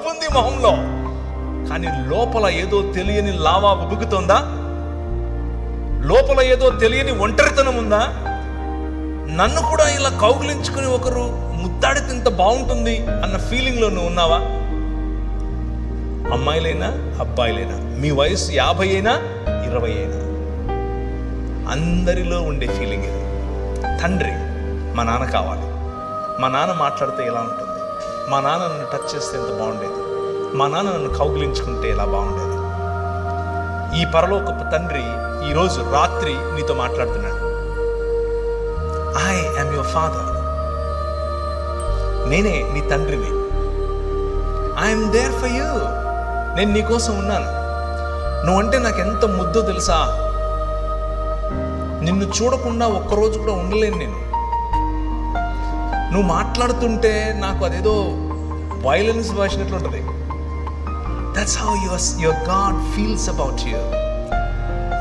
నవ్వుంది మొహంలో, కానీ లోపల ఏదో తెలియని లావా ఉబుకుతోందా? లోపల ఏదో తెలియని ఒంటరితనం ఉందా? నన్ను కూడా ఇలా కౌగిలించుకుని ఒకరు ముద్దాడితే ఇంత బాగుంటుంది అన్న ఫీలింగ్లో నువ్వు ఉన్నావా? అమ్మాయిలైనా అబ్బాయిలైనా, మీ వయసు 50 అయినా 20 అయినా, అందరిలో ఉండే ఫీలింగ్ ఇది. తండ్రి, మా నాన్న కావాలి, మా నాన్న మాట్లాడితే ఎలా ఉంటుంది, మా నాన్న నన్ను టచ్ చేస్తే ఎంత బాగుండేది, మా నాన్న నన్ను కౌగిలించుకుంటే ఎలా బాగుండేది. ఈ పరలోకపు తండ్రి ఈరోజు రాత్రి నీతో మాట్లాడుతున్నాడు. I am your father. నేనే నీ తండ్రిని. I'm there for you. నేను నీకోసం ఉన్నాను. నువ్వంటే నాకు ఎంత ముద్దో తెలుసా? నిన్ను చూడకుండా ఒక్కరోజు కూడా ఉండలేను నేను. నువ్వు మాట్లాడుతుంటే నాకు అదేదో వైలెన్స్ భాషనట్లుంటుంది. That's how your god feels about you.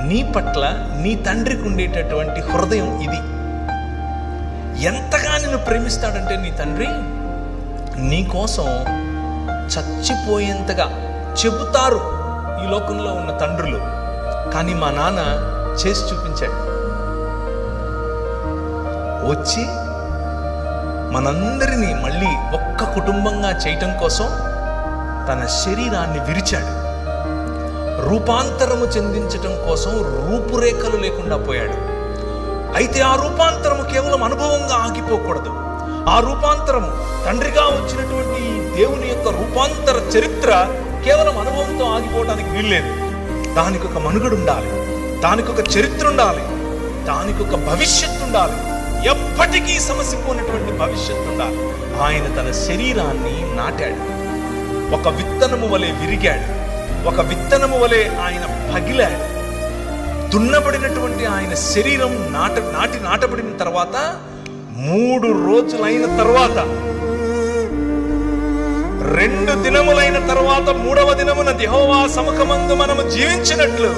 నీ పట్ల నీ తండ్రికి ఉండేటటువంటి హృదయం ఇది. ఎంతగా నిన్ను ప్రేమిస్తాడంటే నీ తండ్రి, నీ కోసం చచ్చిపోయేంతగా చెబుతారు ఈ లోకంలో ఉన్న తండ్రులు, కానీ మా నాన్న చేసి చూపించాడు. వచ్చి మనందరినీ మళ్ళీ ఒక్క కుటుంబంగా చేయటం కోసం తన శరీరాన్ని విరిచాడు. రూపాంతరము చెందించటం కోసం రూపురేఖలు లేకుండా పోయాడు. అయితే ఆ రూపాంతరము కేవలం అనుభవంగా ఆగిపోకూడదు. ఆ రూపాంతరము తండ్రిగా వచ్చినటువంటి దేవుని యొక్క రూపాంతర చరిత్ర కేవలం అనుభవంతో ఆగిపోవడానికి వీల్లేదు. దానికి ఒక మనుగడు ఉండాలి, దానికి ఒక చరిత్ర ఉండాలి, దానికి ఒక భవిష్యత్తు ఉండాలి, ఎప్పటికీ సమసిపోయినటువంటి భవిష్యత్తు ఉండాలి. ఆయన తన శరీరాన్ని నాటాడు, ఒక విత్తనము వలె విరిగాడు, ఒక విత్తనము వలె ఆయన పగిలాడు. దున్నబడినటువంటి ఆయన శరీరం నాటబడిన తర్వాత 3 రోజులైన తర్వాత, 2 దినములైన తర్వాత 3వ దినమున యెహోవా సముఖమందు మనము జీవించినట్లు